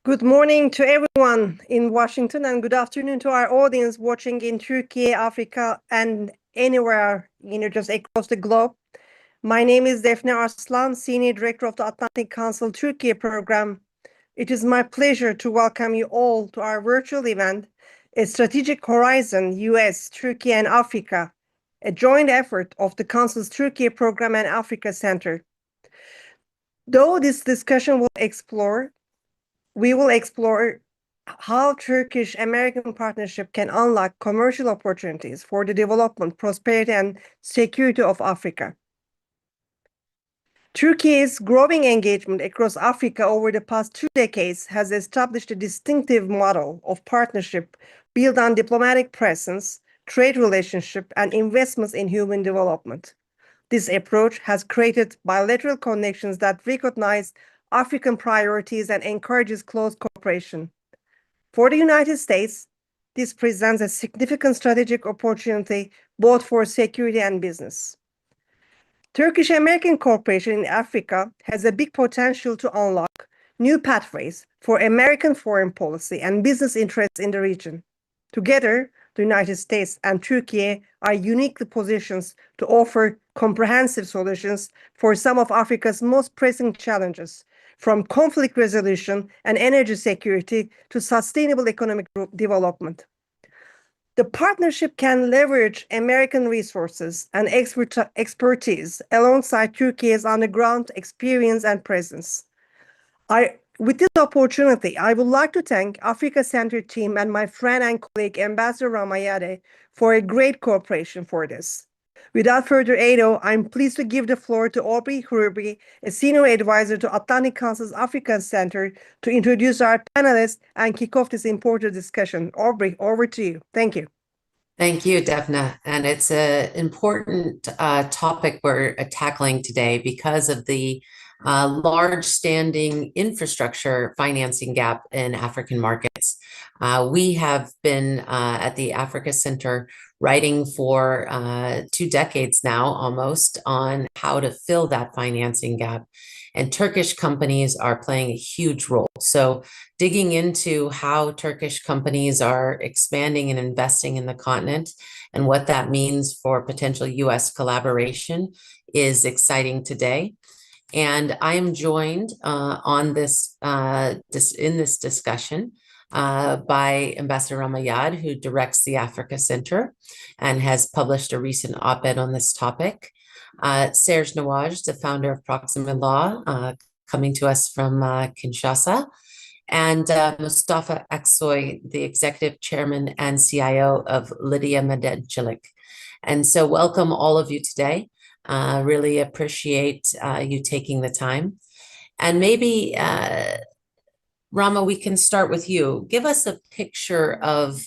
Good morning to everyone in Washington and good afternoon to our audience watching in Turkey, Africa, and anywhere, just across the globe. My name is Defne Arslan, Senior Director of the Atlantic Council Turkey program. It is my pleasure to welcome you all to our virtual event, A Strategic Horizon, US, Turkey, and Africa, a joint effort of the Council's Turkey program and Africa Center. Though this discussion we will explore how Turkish-American partnership can unlock commercial opportunities for the development, prosperity, and security of Africa. Turkey's growing engagement across Africa over the past 2 decades has established a distinctive model of partnership built on diplomatic presence, trade relationship, and investments in human development. This approach has created bilateral connections that recognize African priorities and encourages close cooperation. For the United States, this presents a significant strategic opportunity both for security and business. Turkish-American cooperation in Africa has a big potential to unlock new pathways for American foreign policy and business interests in the region. Together, the United States and Turkey are uniquely positioned to offer comprehensive solutions for some of Africa's most pressing challenges, from conflict resolution and energy security to sustainable economic development. The partnership can leverage American resources and expertise alongside Turkey's on-the-ground experience and presence. With this opportunity, I would like to thank Africa Center team and my friend and colleague Ambassador Ramayade for a great cooperation for this. Without further ado, I'm pleased to give the floor to Aubrey Hurby, a senior advisor to Atlantic Council's African Center, to introduce our panelists and kick off this important discussion. Aubrey, over to you. Thank you. Thank you, Defna. And it's an important topic we're tackling today because of the large standing infrastructure financing gap in African markets. We have been at the Africa Center writing for 2 decades now almost on how to fill that financing gap. And Turkish companies are playing a huge role. So digging into how Turkish companies are expanding and investing in the continent and what that means for potential US collaboration is exciting today. And I am joined on in this discussion by Ambassador Ramayad, who directs the Africa Center and has published a recent op-ed on this topic. Serge Nawaj, the founder of Proxima Law, coming to us from Kinshasa, and Mustafa Aksoy, the executive chairman and CIO of Lydia Medencilik. And so welcome all of you today. Really appreciate you taking the time. And maybe, Rama, we can start with you. Give us a picture of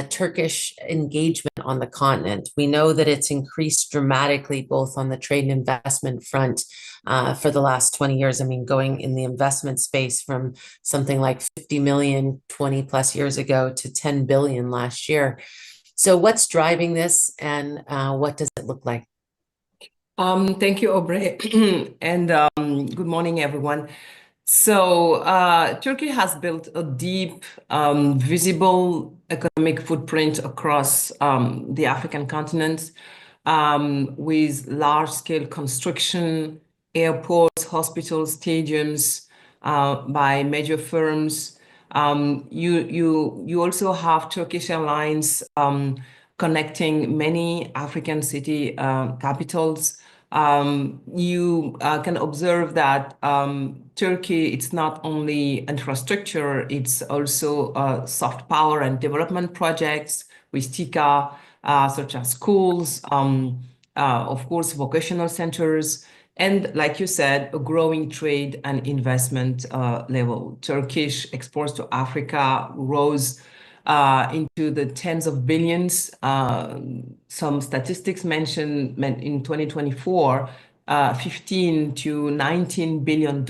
Turkish engagement on the continent. We know that it's increased dramatically both on the trade and investment front for the last 20 years. I mean, going in the investment space from something like 50 million 20 plus years ago to 10 billion last year. So what's driving this and what does it look like? Thank you, Aubrey, and good morning, everyone. So Turkey has built a deep, visible economic footprint across the African continent with large-scale construction, airports, hospitals, stadiums by major firms. You also have Turkish Airlines connecting many African city capitals. You can observe that Turkey, it's not only infrastructure, it's also soft power and development projects with TICA, such as schools, of course, vocational centers, and like you said, a growing trade and investment level. Turkish exports to Africa rose into the tens of billions. Some statistics mention in 2024, $15 to $19 billion.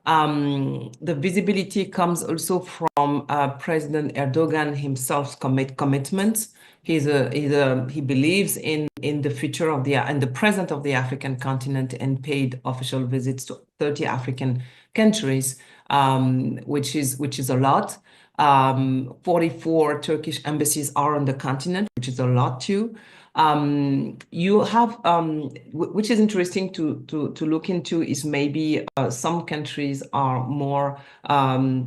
The visibility comes also from President Erdogan himself's commitments He believes in the future of and the present of the African continent, and paid official visits to 30 African countries, which is a lot. 44 Turkish embassies are on the continent, which is a lot too. You have, which is interesting to look into, is maybe some countries are more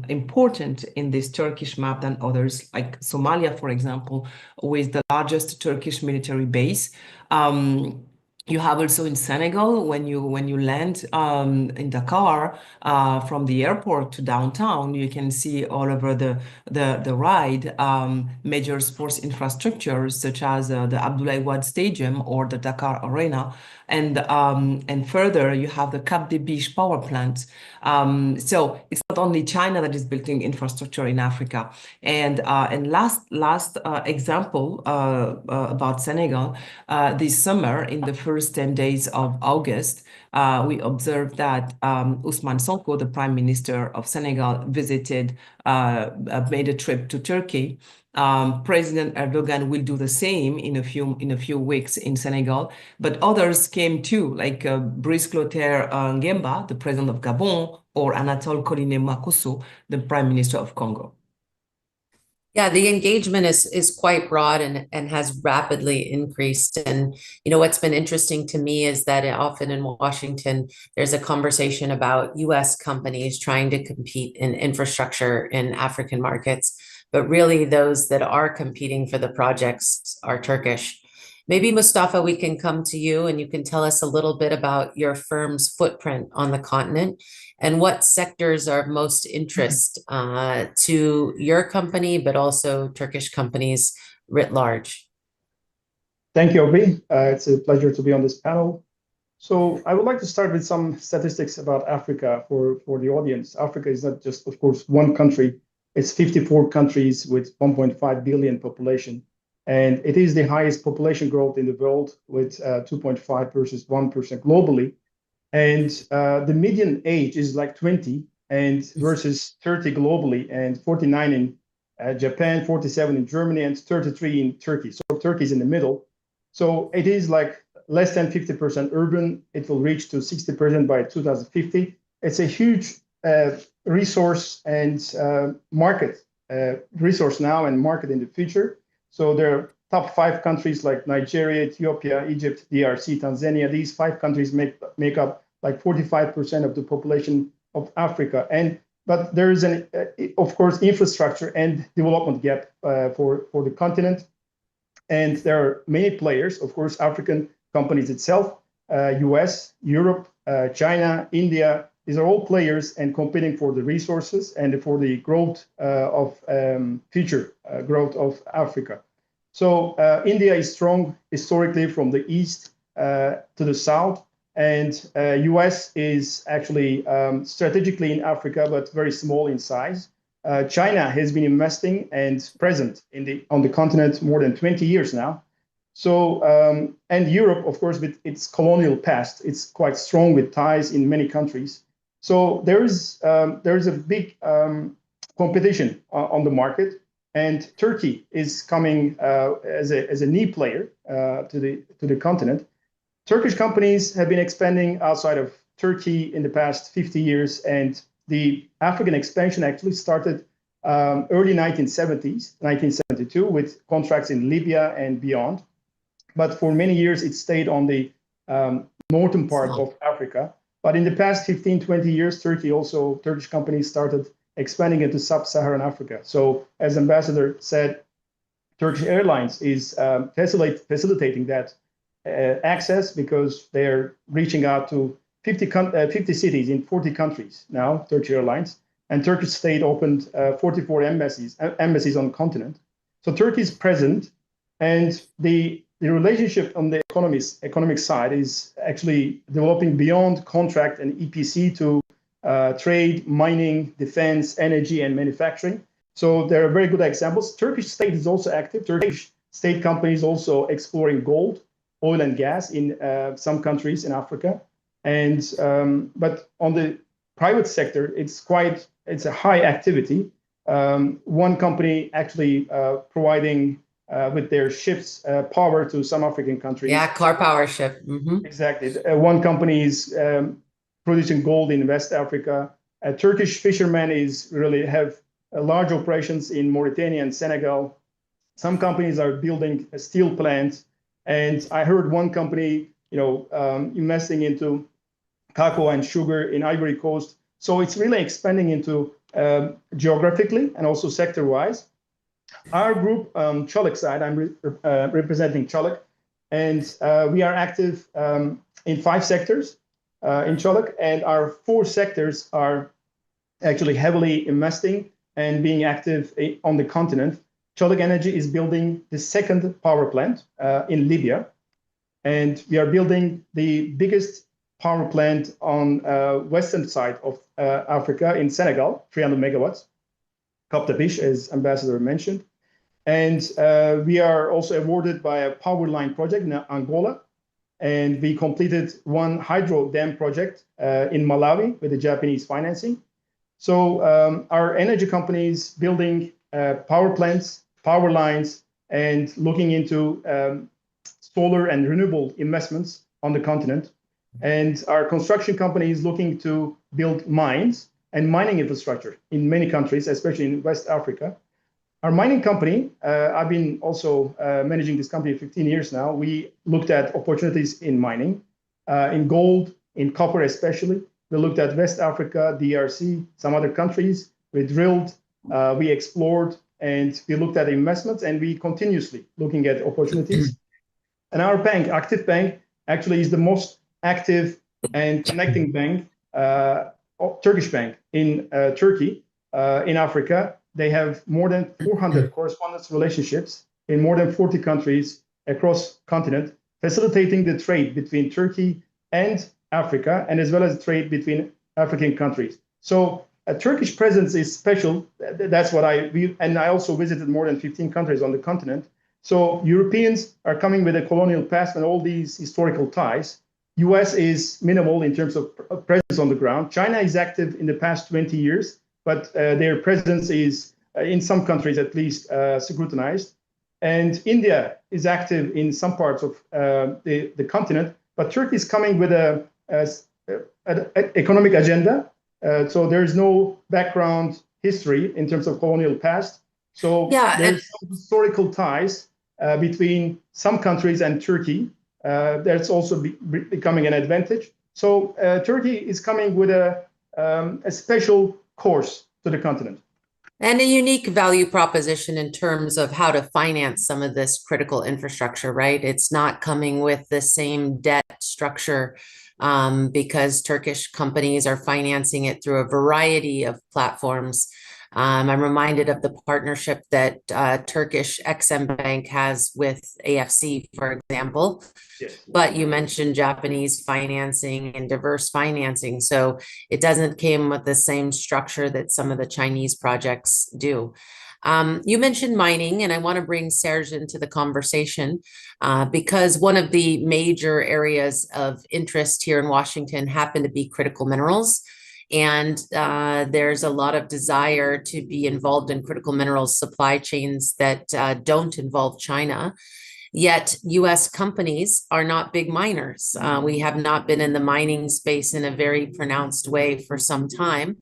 important in this Turkish map than others, like Somalia, for example, with the largest Turkish military base. You have also in Senegal, when you land in Dakar, from the airport to downtown, you can see all over the ride major sports infrastructures such as the Abdoulaye Wade Stadium or the Dakar Arena, and further you have the Cap des Biches power plant. So it's not only China that is building infrastructure in Africa. And last example about Senegal, this summer, in the first 10 days of August, we observed that Ousmane Sonko, the Prime Minister of Senegal, made a trip to Turkey. President Erdogan will do the same in a few weeks in Senegal, but others came too, like Brice Clotaire Ngemba, the president of Gabon, or Anatole Collinet Makosso, the Prime Minister of Congo. Yeah, the engagement is quite broad and has rapidly increased. And what's been interesting to me is that often in Washington, there's a conversation about US companies trying to compete in infrastructure in African markets, but really those that are competing for the projects are Turkish. Maybe, Mustafa, we can come to you and you can tell us a little bit about your firm's footprint on the continent and what sectors are of most interest to your company, but also Turkish companies writ large. Thank you, Aubrey. It's a pleasure to be on this panel. So I would like to start with some statistics about Africa for the audience. Africa is not just, of course, one country. It's 54 countries with 1.5 billion population. And it is the highest population growth in the world, with 2.5 versus 1% globally. And the median age is like 20 and versus 30 globally, and 49 in Japan, 47 in Germany, and 33 in Turkey. So Turkey is in the middle. So it is like less than 50% urban. It will reach to 60% by 2050. It's a huge resource and market, resource now and market in the future. So there are top 5 countries like Nigeria, Ethiopia, Egypt, DRC, Tanzania. These 5 countries make up like 45% of the population of Africa. But there is of course, infrastructure and development gap for the continent. And there are many players, of course, African companies itself, US, Europe, China, India. These are all players and competing for the resources and for the growth of future growth of Africa. So India is strong historically from the east to the south, and US is actually strategically in Africa, but very small in size. China has been investing and present on the continent more than 20 years now. So and Europe, of course, with its colonial past, it's quite strong with ties in many countries. So there is a big competition on the market. And Turkey is coming as a new player to the continent. Turkish companies have been expanding outside of Turkey in the past 50 years, and the African expansion actually started early 1970s, 1972, with contracts in Libya and beyond. But for many years, it stayed on the northern part of Africa. But in the past 15, 20 years, Turkish companies started expanding into sub-Saharan Africa. So as Ambassador said, Turkish Airlines is facilitating that access, because they're reaching out to 50 cities in 40 countries now, Turkish Airlines. And Turkish state opened 44 embassies on the continent. So Turkey is present, and the relationship on the economic side is actually developing beyond contract and EPC to trade, mining, defense, energy, and manufacturing. So there are very good examples. Turkish state is also active. Turkish state companies also exploring gold, oil, and gas in some countries in Africa. And but on the private sector, it's a high activity. One company actually providing with their ships power to some African countries. Yeah, car power ship. Exactly. One company is producing gold in West Africa. A Turkish fisherman is really have large operations in Mauritania and Senegal. Some companies are building a steel plant, and I heard one company, investing into cocoa and sugar in Ivory Coast. So it's really expanding into geographically and also sector-wise. Our group, Çolak side, I'm representing Çolak, and we are active in 5 sectors in Çolak, and our 4 sectors are actually heavily investing and being active on the continent. Çolak Energy is building the second power plant in Libya, and we are building the biggest power plant on western side of Africa in Senegal, 300 megawatts, Cap de as Ambassador mentioned. And we are also awarded by a power line project in Angola, and we completed one hydro dam project in Malawi with the Japanese financing. So our energy companies building power plants, power lines, and looking into solar and renewable investments on the continent. And our construction company is looking to build mines and mining infrastructure in many countries, especially in West Africa. Our mining company, I've been also managing this company 15 years now. We looked at opportunities in mining, in gold, in copper especially. We looked at West Africa, DRC, some other countries. We drilled, we explored, and we looked at investments, and we continuously looking at opportunities. And our bank, Active Bank, actually is the most active and connecting bank, Turkish bank in Turkey, in Africa. They have more than 400 correspondence relationships in more than 40 countries across continent, facilitating the trade between Turkey and Africa, and as well as trade between African countries. So a Turkish presence is special. That's what I view. And I also visited more than 15 countries on the continent. So Europeans are coming with a colonial past and all these historical ties. US is minimal in terms of presence on the ground. China is active in the past 20 years, but their presence is, in some countries at least, scrutinized. And India is active in some parts of the continent, but Turkey is coming with an economic agenda. So there is no background history in terms of colonial past. So there's some historical ties between some countries and Turkey. That's also becoming an advantage. So Turkey is coming with a special course to the continent. And a unique value proposition in terms of how to finance some of this critical infrastructure, right? It's not coming with the same debt structure because Turkish companies are financing it through a variety of platforms. I'm reminded of the partnership that Turkish Exim Bank has with AFC, for example. Yes. But you mentioned Japanese financing and diverse financing. So it doesn't come with the same structure that some of the Chinese projects do. You mentioned mining, and I want to bring Serge into the conversation because one of the major areas of interest here in Washington happen to be critical minerals. And there's a lot of desire to be involved in critical minerals supply chains that don't involve China. Yet US companies are not big miners. We have not been in the mining space in a very pronounced way for some time.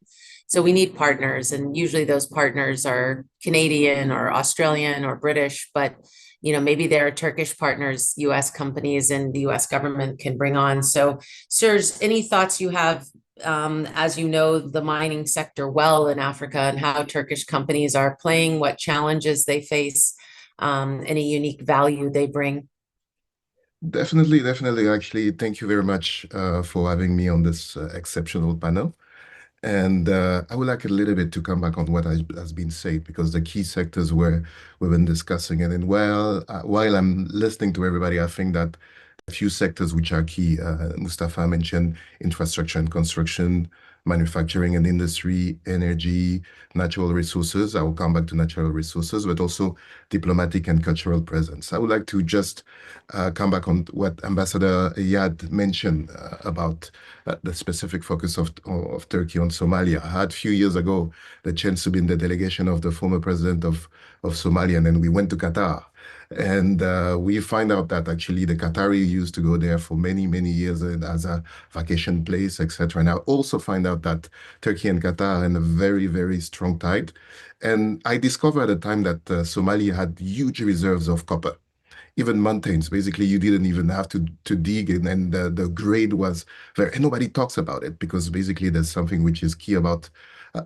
So we need partners, and usually those partners are Canadian or Australian or British, but maybe there are Turkish partners, US companies and the US government can bring on. So Serge, any thoughts you have as you know the mining sector well in Africa and how Turkish companies are playing, what challenges they face, any unique value they bring? Definitely. Actually, thank you very much for having me on this exceptional panel. And I would like a little bit to come back on what has been said, because the key sectors we've been discussing. And then while I'm listening to everybody, I think that a few sectors which are key, Mustafa mentioned infrastructure and construction, manufacturing and industry, energy, natural resources. I will come back to natural resources, but also diplomatic and cultural presence. I would like to just come back on what Ambassador Iyad mentioned about the specific focus of Turkey on Somalia. I had a few years ago the chance to be in the delegation of the former president of Somalia, and then we went to Qatar. And we find out that actually the Qatari used to go there for many, many years as a vacation place, etc. And I also find out that Turkey and Qatar are in a very, very strong tide. And I discovered at the time that Somalia had huge reserves of copper, even mountains. Basically, you didn't even have to dig in, and the grade was very, and nobody talks about it because basically there's something which is key about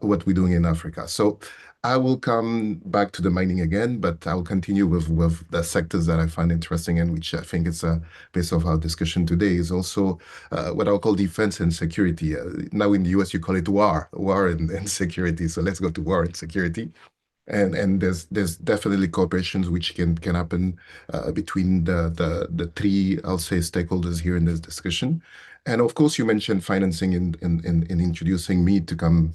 what we're doing in Africa. So I will come back to the mining again, but I'll continue with the sectors that I find interesting and which I think is a base of our discussion today is also what I'll call defense and security. Now in the US, you call it war and security. So let's go to war and security. And there's definitely cooperations which can happen between the three, I'll say, stakeholders here in this discussion. And of course, you mentioned financing in introducing me to come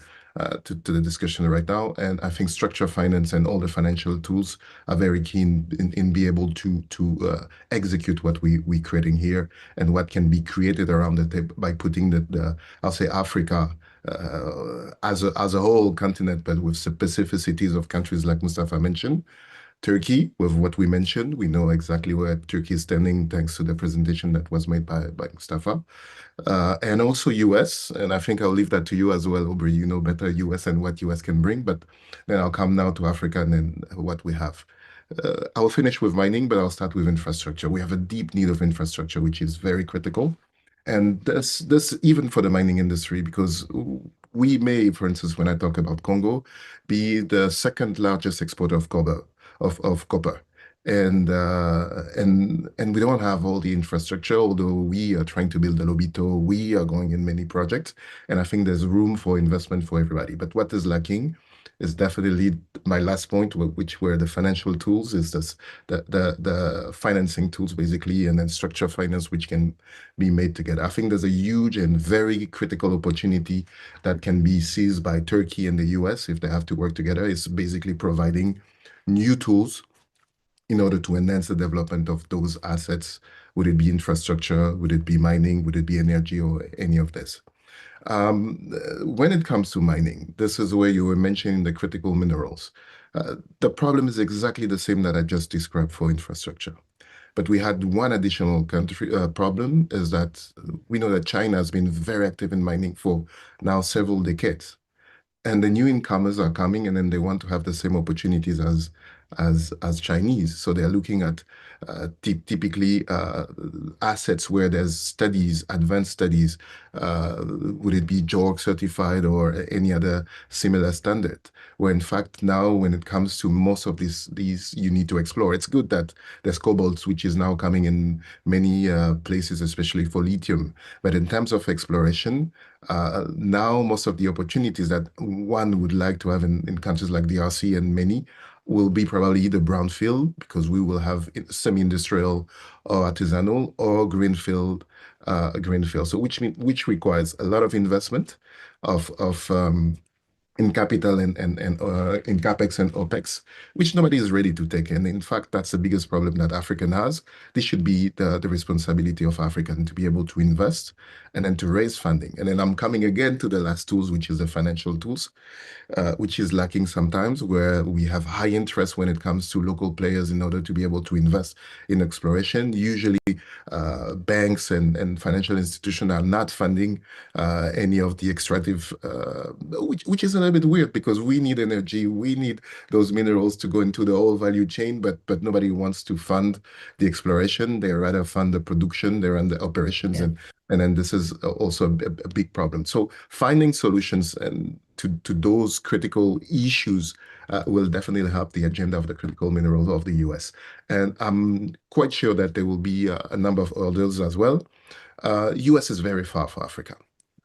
to the discussion right now. And I think structure finance and all the financial tools are very keen in be able to execute what we're creating here and what can be created around the table by putting the I'll say Africa as a whole continent, but with specificities of countries like Mustafa mentioned. Turkey, with what we mentioned, we know exactly where Turkey is standing thanks to the presentation that was made by Mustafa. And also US, and I think I'll leave that to you as well, Aubrey. You know better US and what US can bring, but then I'll come now to Africa and then what we have. I'll finish with mining, but I'll start with infrastructure. We have a deep need of infrastructure, which is very critical. And this even for the mining industry, because we may, for instance, when I talk about Congo, be the second largest exporter of copper. And we don't have all the infrastructure, although we are trying to build the Lobito, we are going in many projects, and I think there's room for investment for everybody. But what is lacking is definitely my last point, which were the financial tools, is this the financing tools basically, and then structure finance, which can be made together. I think there's a huge and very critical opportunity that can be seized by Turkey and the US if they have to work together. It's basically providing new tools in order to enhance the development of those assets. Would it be infrastructure? Would it be mining? Would it be energy or any of this? When it comes to mining, this is where you were mentioning the critical minerals. The problem is exactly the same that I just described for infrastructure. But we had one additional problem is that we know that China has been very active in mining for now several decades. And the new incomers are coming and then they want to have the same opportunities as Chinese. So they're looking at typically assets where there's studies, advanced studies, would it be JORC certified or any other similar standard? Where in fact now when it comes to most of these you need to explore. It's good that there's cobalt, which is now coming in many places, especially for lithium. But in terms of exploration, now most of the opportunities that one would like to have in countries like DRC and many will be probably either brownfield, because we will have semi-industrial or artisanal, or greenfield, so which requires a lot of investment in capital and in capex and opex, which nobody is ready to take. And in fact, that's the biggest problem that African has. This should be the responsibility of African to be able to invest and then to raise funding. And then I'm coming again to the last tools, which is the financial tools, which is lacking sometimes, where we have high interest when it comes to local players in order to be able to invest in exploration. Usually banks and financial institutions are not funding any of the extractive, which is a little bit weird because we need energy, we need those minerals to go into the whole value chain, but nobody wants to fund the exploration. They rather fund the production, they run the operations, and then this is also a big problem. So finding solutions and to those critical issues will definitely help the agenda of the critical minerals of the US. And I'm quite sure that there will be a number of others as well. US is very far from Africa.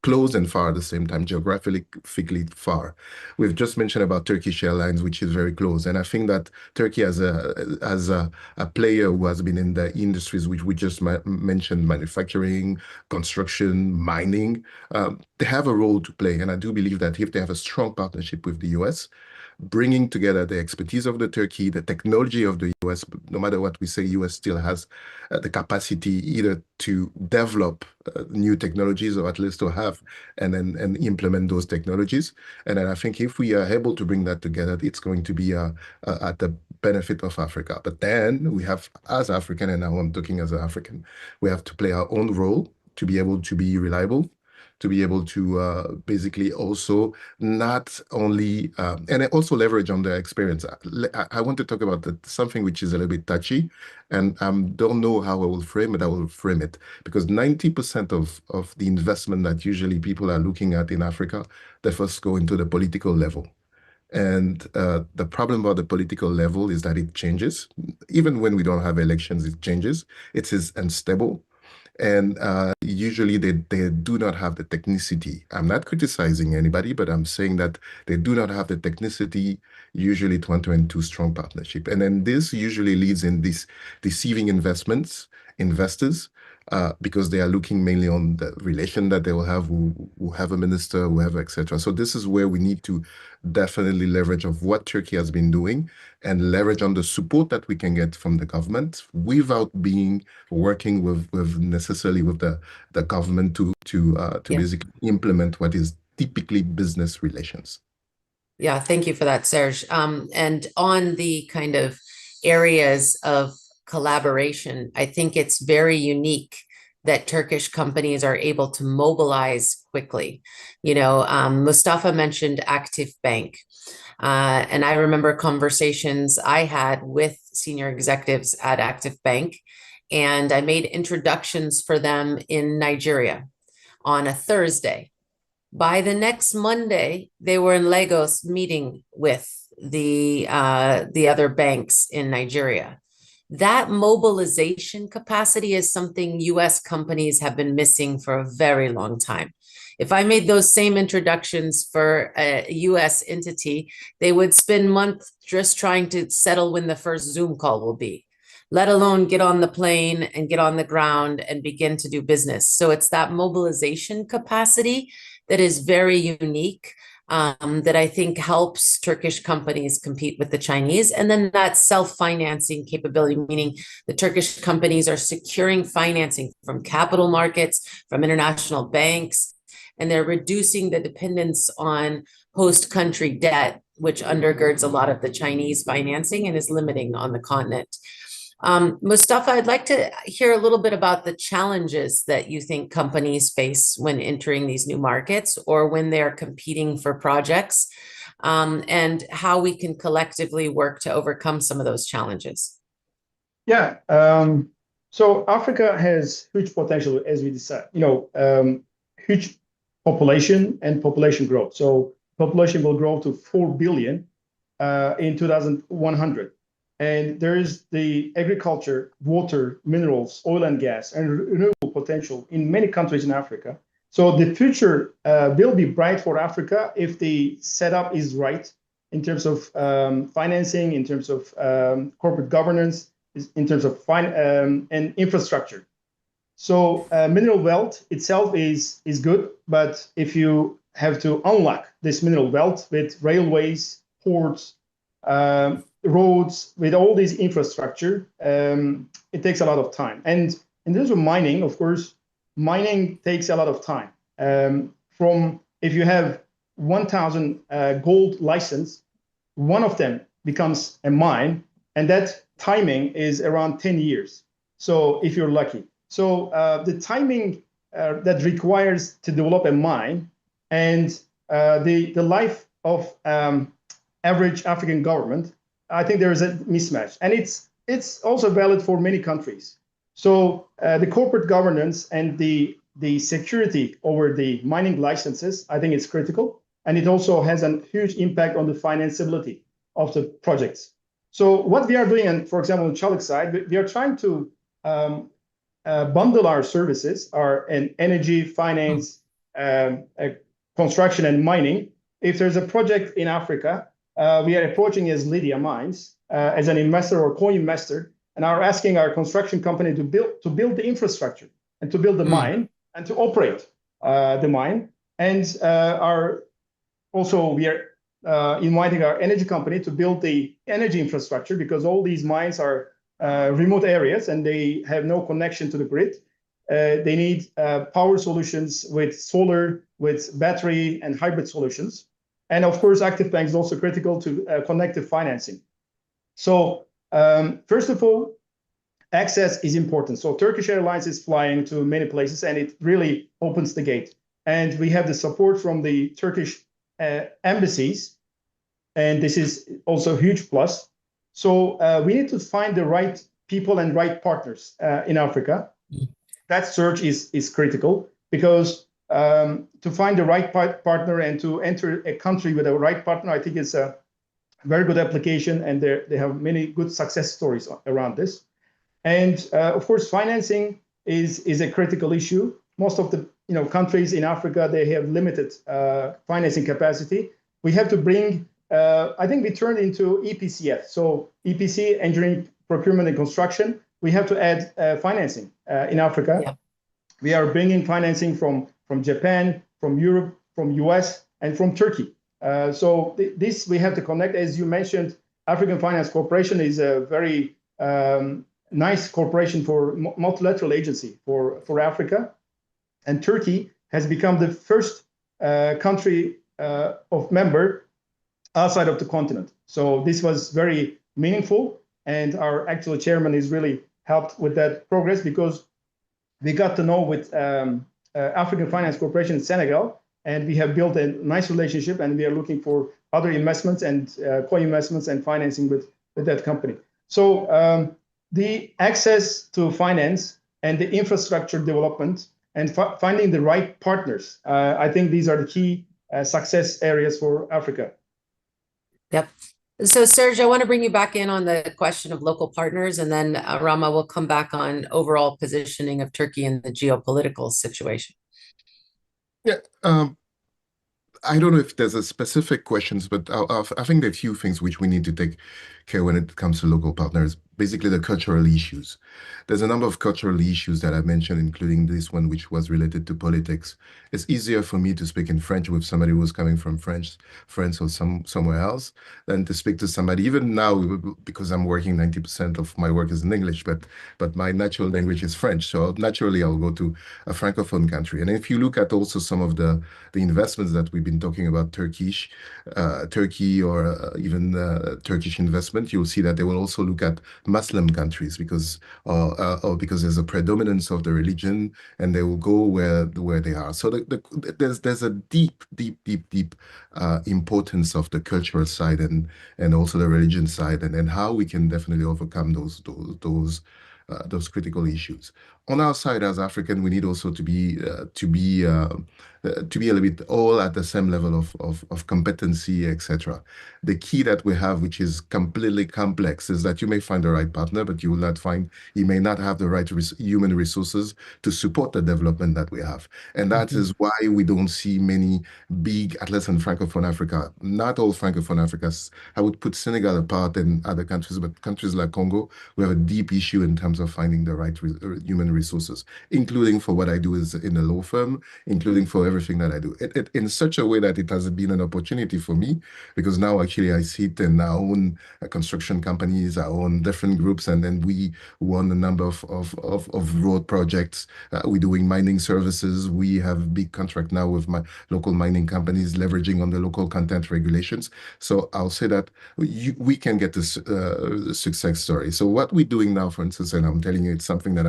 Close and far at the same time, geographically far. We've just mentioned about Turkish Airlines, which is very close. And I think that Turkey as a player who has been in the industries which we just mentioned, manufacturing, construction, mining, they have a role to play. And I do believe that if they have a strong partnership with the US, bringing together the expertise of the Turkey, the technology of the US, no matter what we say, US still has the capacity either to develop new technologies or at least to have and implement those technologies. And then I think if we are able to bring that together, it's going to be at the benefit of Africa. But then we have, as African, and now I'm talking as an African, we have to play our own role to be able to be reliable, to be able to basically also not only, and also leverage on their experience. I want to talk about something which is a little bit touchy, and don't know how I will frame it. I will frame it because 90% of the investment that usually people are looking at in Africa, they first go into the political level. And the problem about the political level is that it changes. Even when we don't have elections, it changes. It is unstable. And usually they do not have the technicity. I'm not criticizing anybody, but I'm saying that they do not have the technicity usually to enter into strong partnership. And then this usually leads in this deceiving investors, because they are looking mainly on the relation that they will have, who have a minister, whoever, etc. So this is where we need to definitely leverage of what Turkey has been doing and leverage on the support that we can get from the government without working with necessarily with the government to basically implement what is typically business relations. Yeah, thank you for that, Serge. And on the kind of areas of collaboration, I think it's very unique that Turkish companies are able to mobilize quickly. Mustafa mentioned Active Bank. And I remember conversations I had with senior executives at Active Bank, and I made introductions for them in Nigeria on a Thursday. By the next Monday, they were in Lagos meeting with the other banks in Nigeria. That mobilization capacity is something US companies have been missing for a very long time. If I made those same introductions for a US entity, they would spend months just trying to settle when the first Zoom call will be, let alone get on the plane and get on the ground and begin to do business. So it's that mobilization capacity that is very unique, that I think helps Turkish companies compete with the Chinese. And then that self-financing capability, meaning the Turkish companies are securing financing from capital markets, from international banks, and they're reducing the dependence on host country debt, which undergirds a lot of the Chinese financing and is limiting on the continent. Mustafa, I'd like to hear a little bit about the challenges that you think companies face when entering these new markets or when they're competing for projects, and how we can collectively work to overcome some of those challenges. Yeah. So Africa has huge potential, as we decide, huge population and population growth. So population will grow to 4 billion in 2100. And there is the agriculture, water, minerals, oil and gas, and renewable potential in many countries in Africa. So the future will be bright for Africa if the setup is right in terms of financing, in terms of corporate governance, in terms of and infrastructure. So mineral wealth itself is good, but if you have to unlock this mineral wealth with railways, ports, roads, with all these infrastructure, it takes a lot of time. And in terms of mining, of course, mining takes a lot of time. From if you have 1,000 gold license, one of them becomes a mine, and that timing is around 10 years. So if you're lucky. So the timing that requires to develop a mine and the life of average African government, I think there is a mismatch, and it's also valid for many countries. So the corporate governance and the security over the mining licenses, I think it's critical, and it also has a huge impact on the financeability of the projects. So what we are doing, and for example, on Çalık side, we are trying to bundle our services, our energy, finance, construction, and mining. If there's a project in Africa, we are approaching as Lydia Mines as an investor or co-investor, and are asking our construction company to build the infrastructure and to build the mine and to operate the mine. And we are inviting our energy company to build the energy infrastructure, because all these mines are remote areas and they have no connection to the grid. They need power solutions with solar, with battery and hybrid solutions. And of course, Active Bank is also critical to connective financing. So first of all, access is important. So Turkish Airlines is flying to many places, and it really opens the gate. And we have the support from the Turkish embassies, and this is also a huge plus. So we need to find the right people and right partners in Africa. That search is critical because to find the right partner and to enter a country with a right partner, I think it's a very good application, and they have many good success stories around this. And of course, financing is a critical issue. Most of the countries in Africa, they have limited financing capacity. We have to bring, I think we turned into EPCF. So EPC, engineering, procurement, and construction. We have to add financing in Africa. Yeah. We are bringing financing from Japan, from Europe, from US, and from Turkey. So this we have to connect. As you mentioned, African Finance Corporation is a very nice corporation for multilateral agency for Africa. And Turkey has become the first country of member outside of the continent. So this was very meaningful. And our actual chairman is really helped with that progress because we got to know with African Finance Corporation in Senegal, and we have built a nice relationship, and we are looking for other investments and co-investments and financing with that company. So the access to finance and the infrastructure development and finding the right partners, I think these are the key success areas for Africa. Yep. So Serge, I want to bring you back in on the question of local partners, and then Rama will come back on overall positioning of Turkey in the geopolitical situation. Yeah, I don't know if there's a specific questions, but I think there are a few things which we need to take care when it comes to local partners. Basically, the cultural issues. There's a number of cultural issues that I mentioned, including this one, which was related to politics. It's easier for me to speak in French with somebody who's coming from France or somewhere else than to speak to somebody, even now, because I'm working 90% of my work is in English, but my natural language is French. So naturally, I'll go to a Francophone country. And if you look at also some of the investments that we've been talking about, Turkey or even Turkish investment, you'll see that they will also look at Muslim countries because there's a predominance of the religion, and they will go where they are. So there's a deep importance of the cultural side and also the religion side, and how we can definitely overcome those critical issues. On our side as African, we need also to be a little bit all at the same level of competency, etc. The key that we have, which is completely complex, is that you may find the right partner, but you will not find, he may not have the right human resources to support the development that we have. And that is why we don't see many big, at least in Francophone Africa, not all Francophone Africa, I would put Senegal apart and other countries, but countries like Congo, we have a deep issue in terms of finding the right human resources, including for what I do is in a law firm, including for everything that I do. It in such a way that it has been an opportunity for me, because now actually I sit in our own construction companies, our own different groups, and then we won a number of road projects. We're doing mining services. We have big contract now with my local mining companies, leveraging on the local content regulations. So I'll say that we can get this success story. So what we're doing now, for instance, and I'm telling you, it's something that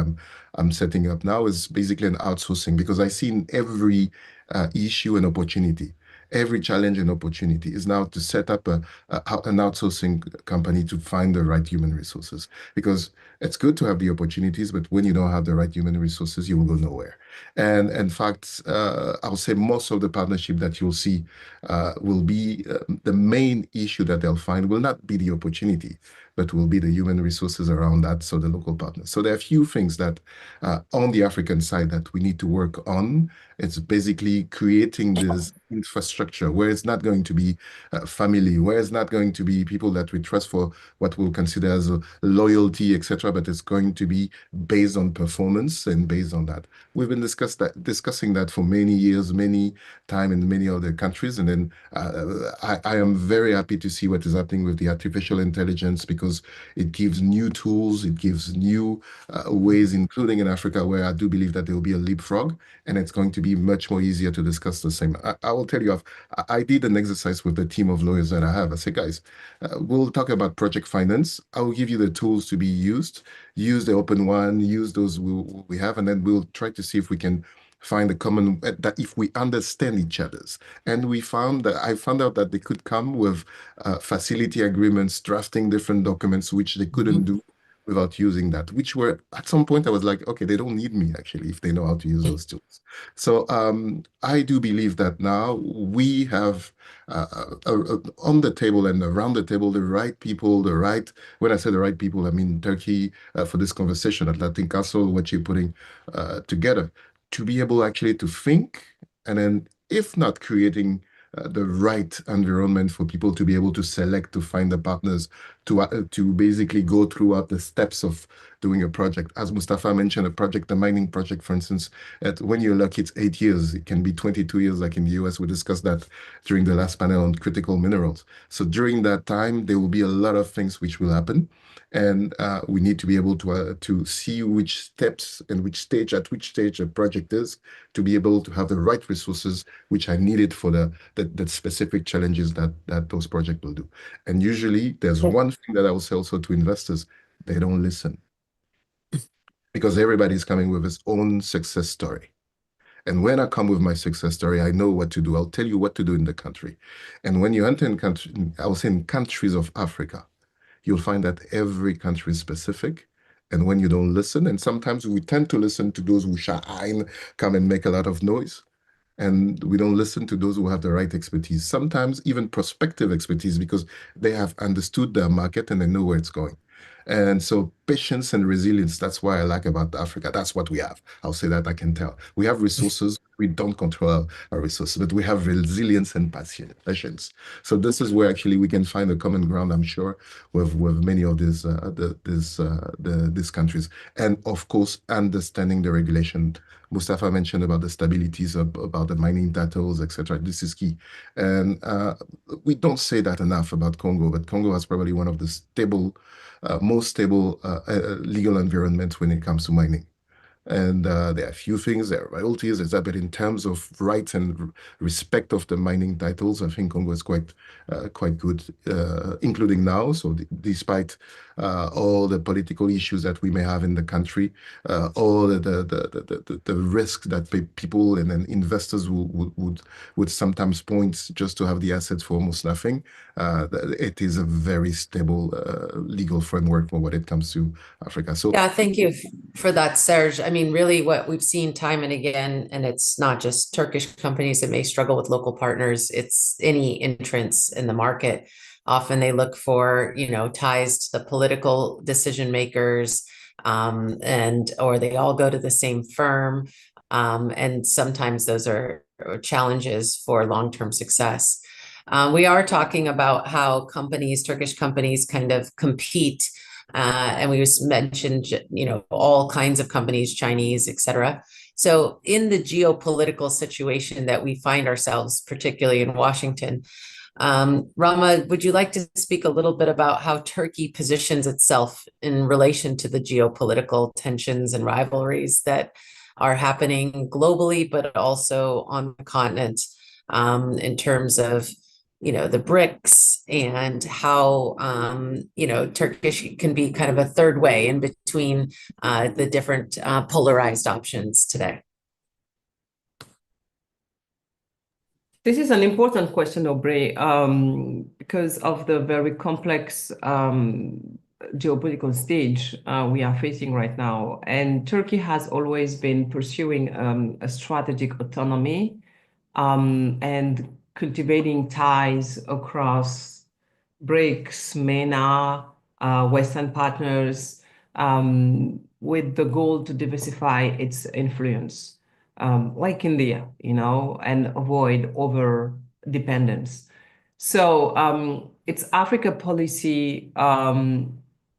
I'm setting up now, is basically an outsourcing, because I see in every issue and opportunity. Every challenge and opportunity is now to set up an outsourcing company to find the right human resources, because it's good to have the opportunities, but when you don't have the right human resources, you will go nowhere. And in fact, I'll say most of the partnership that you'll see will be the main issue that they'll find will not be the opportunity, but will be the human resources around that, so the local partners. So there are a few things that on the African side that we need to work on. It's basically creating this infrastructure where it's not going to be family, where it's not going to be people that we trust for what we'll consider as a loyalty, etc., but it's going to be based on performance and based on that. We've been been discussing that for many years, many time in many other countries. And then I am very happy to see what is happening with the artificial intelligence, because it gives new tools, it gives new ways, including in Africa, where I do believe that there will be a leapfrog, and it's going to be much more easier to discuss the same. I will tell you, I did an exercise with the team of lawyers that I have. I said, guys, we'll talk about project finance. I will give you the tools to be used. Use the open one, use those we have, and then we'll try to see if we can find a common, that if we understand each other's. And I found out that they could come with facility agreements, drafting different documents, which they couldn't do without using that, which were, at some point I was like, okay, they don't need me actually if they know how to use those tools. So I do believe that now we have on the table and around the table the right people, when I say the right people, I mean Turkey, for this conversation at Latin Council, what you're putting together, to be able actually to think, and then if not creating the right environment for people to be able to select, to find the partners, to basically go throughout the steps of doing a project. As Mustafa mentioned, a mining project, for instance, when you're lucky, it's 8 years. It can be 22 years, like in the US. We discussed that during the last panel on critical minerals. So during that time, there will be a lot of things which will happen. And we need to be able to see which steps and at which stage a project is, to be able to have the right resources which are needed for the specific challenges that those projects will do. And usually there's one thing that I will say also to investors: they don't listen, because everybody's coming with his own success story. And when I come with my success story, I know what to do. I'll tell you what to do in the country. And when you enter I will say in countries of Africa, you'll find that every country is specific. And when you don't listen, and sometimes we tend to listen to those who shine, come and make a lot of noise, and we don't listen to those who have the right expertise, sometimes even prospective expertise, because they have understood their market and they know where it's going. And so patience and resilience, that's why I like about Africa. That's what we have. I'll say that, I can tell. We have resources. We don't control our resources, but we have resilience and patience. So this is where actually we can find a common ground, I'm sure, with many of these these countries. And of course, understanding the regulation. Mustafa mentioned about the stabilities about the mining titles, etc. This is key. And we don't say that enough about Congo, but Congo has probably one of the most stable legal environments when it comes to mining. And there are a few things, there are royalties, but in terms of rights and respect of the mining titles, I think Congo is quite good, including now. So despite all the political issues that we may have in the country, all the risk that people and then investors would sometimes point just to have the assets for almost nothing, it is a very stable legal framework for what it comes to Africa. So yeah, thank you for that, Serge. I mean, really what we've seen time and again, and it's not just Turkish companies that may struggle with local partners, it's any entrance in the market. Often they look for, ties to the political decision makers, or they all go to the same firm. And sometimes those are challenges for long-term success. We are talking about how Turkish companies kind of compete. And we just mentioned, all kinds of companies, Chinese, et cetera. So in the geopolitical situation that we find ourselves, particularly in Washington, Rama, would you like to speak a little bit about how Turkey positions itself in relation to the geopolitical tensions and rivalries that are happening globally, but also on the continent, in terms of the BRICS, and how, Turkish can be kind of a third way in between the different polarized options today? This is an important question, Aubrey, because of the very complex geopolitical stage we are facing right now. And Turkey has always been pursuing a strategic autonomy and cultivating ties across BRICS, MENA, Western partners, with the goal to diversify its influence, like India, and avoid over dependence. So its Africa policy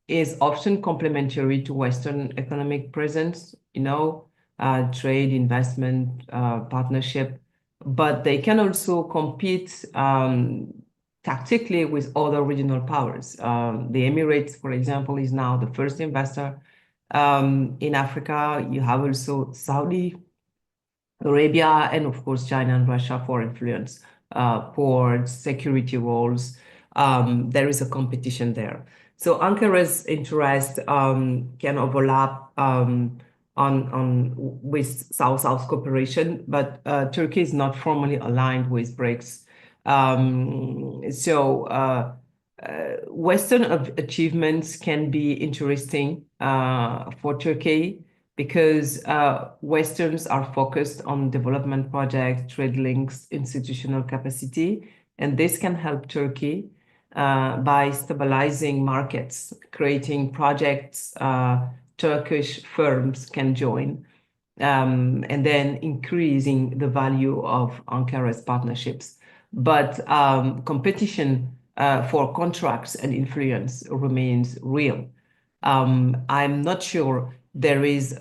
is often complementary to Western economic presence, trade, investment, partnership, but they can also compete tactically with other regional powers. The Emirates, for example, is now the first investor in Africa. You have also Saudi Arabia, and of course, China and Russia for influence, ports, security roles. There is a competition there. So Ankara's interest can overlap with South-South cooperation, but Turkey is not formally aligned with BRICS. Western achievements can be interesting for Turkey, because Westerns are focused on development projects, trade links, institutional capacity, and this can help Turkey by stabilizing markets, creating projects Turkish firms can join, and then increasing the value of Ankara's partnerships. But competition for contracts and influence remains real. I'm not sure there is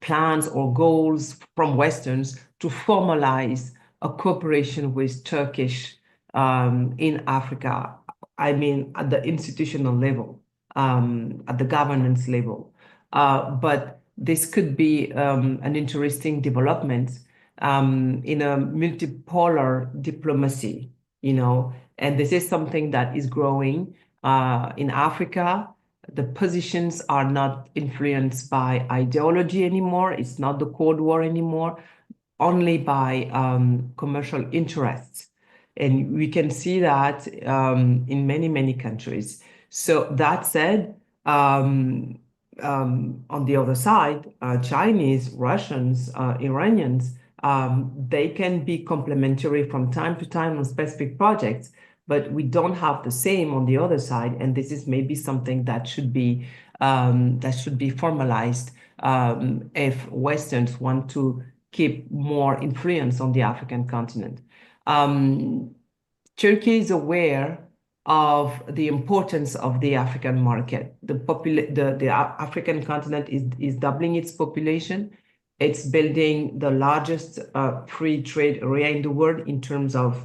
plans or goals from Westerns to formalize a cooperation with Turkish in Africa. I mean, at the institutional level, at the governance level. But this could be an interesting development in a multipolar diplomacy, and this is something that is growing in Africa. The positions are not influenced by ideology anymore. It's not the Cold War anymore, only by commercial interests. And we can see that in many, many countries. So that said, on the other side, Chinese, Russians, Iranians, they can be complementary from time to time on specific projects, but we don't have the same on the other side, and this is maybe something that should be formalized if Westerns want to keep more influence on the African continent. Turkey is aware of the importance of the African market. The African continent is doubling its population. It's building the largest free trade area in the world in terms of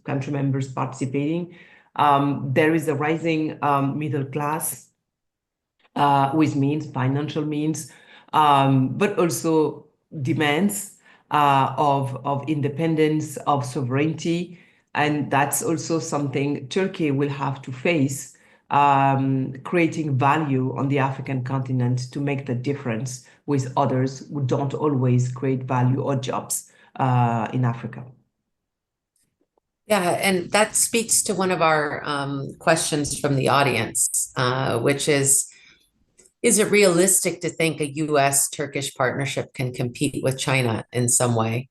country members participating. There is a rising middle class with financial means, but also demands of independence, of sovereignty. And that's also something Turkey will have to face, creating value on the African continent to make the difference with others who don't always create value or jobs in Africa. Yeah, and that speaks to one of our questions from the audience, which is it realistic to think a US-Turkish partnership can compete with China in some way?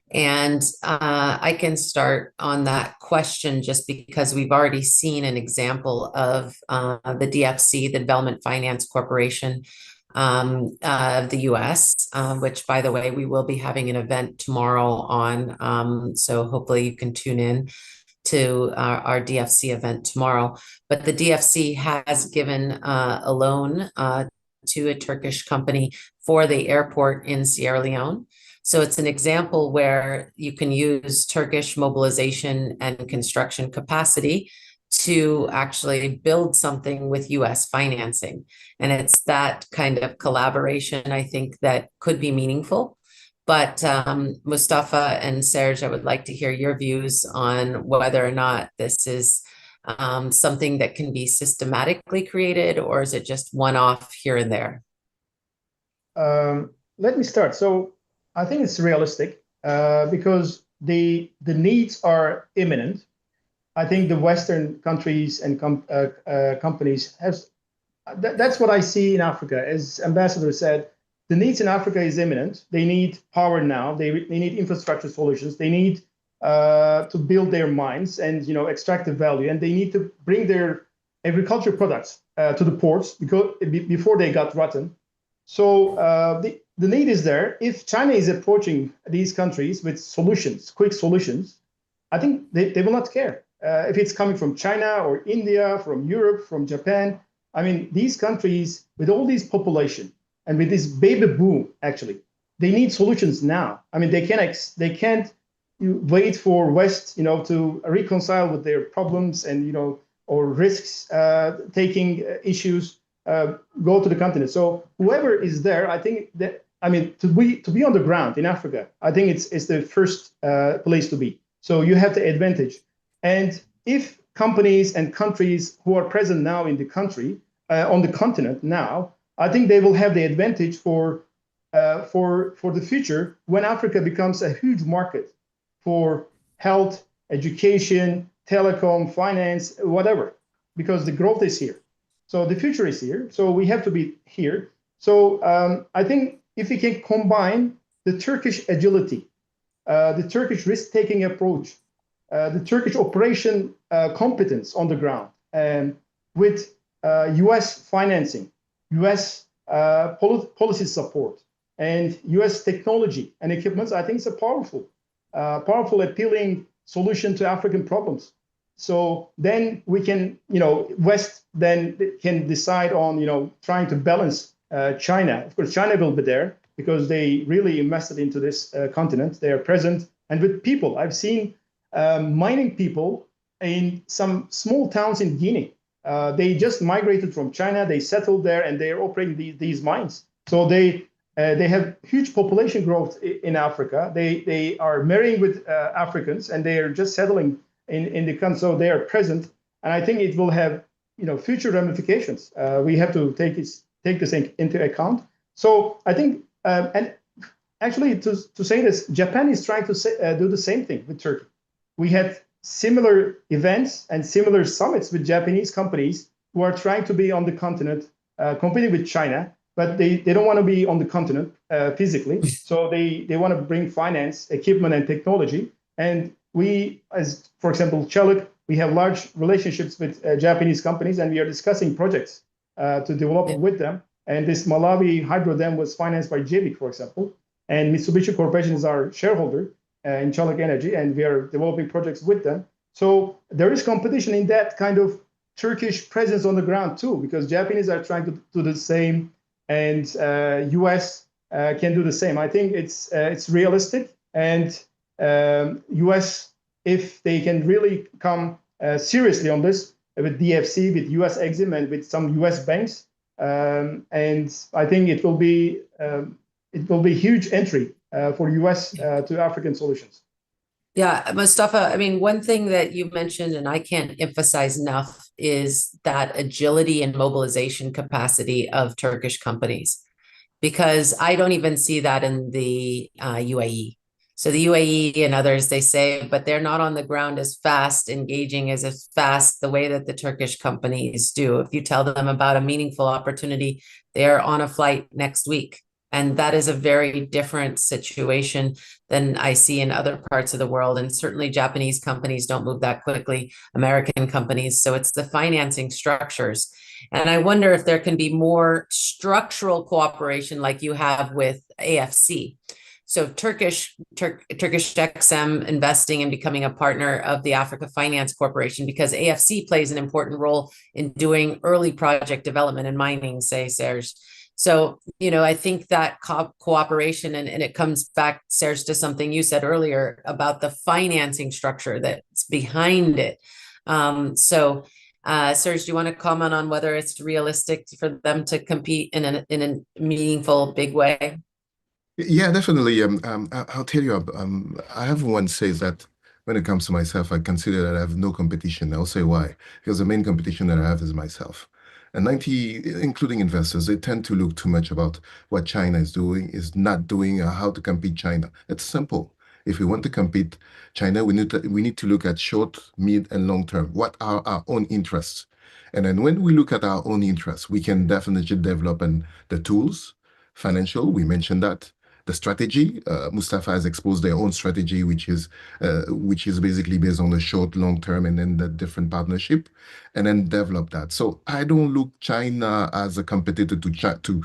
And I can start on that question just because we've already seen an example of the DFC, the Development Finance Corporation of the US, which, by the way, we will be having an event tomorrow on. So hopefully you can tune in to our DFC event tomorrow. But the DFC has given a loan to a Turkish company for the airport in Sierra Leone. So it's an example where you can use Turkish mobilization and construction capacity to actually build something with US financing. And it's that kind of collaboration, I think, that could be meaningful. But Mustafa and Serge, I would like to hear your views on whether or not this is something that can be systematically created, or is it just one-off here and there? Let me start. So I think it's realistic because the needs are imminent. I think the Western countries and companies have. That's what I see in Africa. As Ambassador said, the needs in Africa is imminent. They need power now. They need infrastructure solutions. They need to build their mines and extract the value, and they need to bring their agriculture products to the ports before they got rotten. So the need is there. If China is approaching these countries with solutions, quick solutions, I think they will not care if it's coming from China or India, from Europe, from Japan. I mean, these countries with all these population and with this baby boom, actually, they need solutions now. I mean, they can't wait for West, to reconcile with their problems and or risks taking issues, go to the continent. So whoever is there, I think that I mean to be on the ground in Africa, I think it's the first place to be. So you have the advantage, and if companies and countries who are present now in the country on the continent now, I think they will have the advantage for the future when Africa becomes a huge market for health, education, telecom, finance, whatever, because the growth is here. So the future is here. So we have to be here. So I think if we can combine the Turkish agility, the Turkish risk-taking approach, the Turkish operation competence on the ground, and with US financing, US policy support, and US technology and equipments, I think it's a powerful, appealing solution to African problems. So then we can, West then can decide on, trying to balance China. Of course, China will be there because they really invested into this continent. They are present. And with people, I've seen mining people in some small towns in Guinea. They just migrated from China. They settled there and they are operating these mines. So they have huge population growth in Africa. They are marrying with Africans and they are just settling in the country. So they are present. And I think it will have future ramifications. We have to take this into account. So I think, and actually to say this, Japan is trying to do the same thing with Turkey. We had similar events and similar summits with Japanese companies who are trying to be on the continent, competing with China, but they don't want to be on the continent physically. So they want to bring finance, equipment, and technology. And we, as for example, Çalık, we have large relationships with Japanese companies, and we are discussing projects to develop with them. And this Malawi hydro dam was financed by JBIC, for example. And Mitsubishi Corporation is our shareholder in Çalık Energy, and we are developing projects with them. So there is competition in that kind of Turkish presence on the ground too, because Japanese are trying to do the same, and US can do the same. I think it's realistic, and US, if they can really come seriously on this with DFC, with US Exim, and with some US banks, and I think it will be huge entry for US to African solutions. Yeah, Mustafa, I mean, one thing that you mentioned, and I can't emphasize enough, is that agility and mobilization capacity of Turkish companies, because I don't even see that in the UAE. So the UAE and others, they say, but they're not on the ground as fast, engaging as fast the way that the Turkish companies do. If you tell them about a meaningful opportunity, they're on a flight next week. And that is a very different situation than I see in other parts of the world. And certainly Japanese companies don't move that quickly, American companies. So it's the financing structures. And I wonder if there can be more structural cooperation like you have with AFC. So Turkish XM investing and becoming a partner of the Africa Finance Corporation, because AFC plays an important role in doing early project development and mining, say, Serge. So, I think that cooperation, and it comes back, Serge, to something you said earlier about the financing structure that's behind it. Serge, do you want to comment on whether it's realistic for them to compete in a meaningful, big way? Yeah, definitely. I'll tell you, I have one says that when it comes to myself, I consider that I have no competition. I'll say why. Because the main competition that I have is myself. And 90, including investors, they tend to look too much about what China is doing, is not doing, or how to compete China. It's simple. If we want to compete China, we need to look at short, mid, and long term. What are our own interests? And then when we look at our own interests, we can definitely develop the tools, financial, we mentioned that, the strategy. Mustafa has exposed their own strategy, which is basically based on the short, long term, and then the different partnership, and then develop that. So I don't look China as a competitor to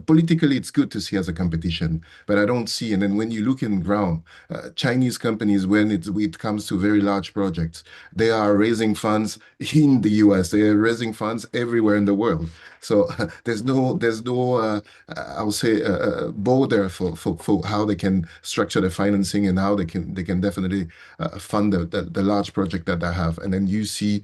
politically, it's good to see as a competition, but I don't see. And then when you look in ground, Chinese companies, when it comes to very large projects, they are raising funds in the US. They are raising funds everywhere in the world. So there's no I would say border for how they can structure the financing and how they can definitely fund the large project that they have. And then you see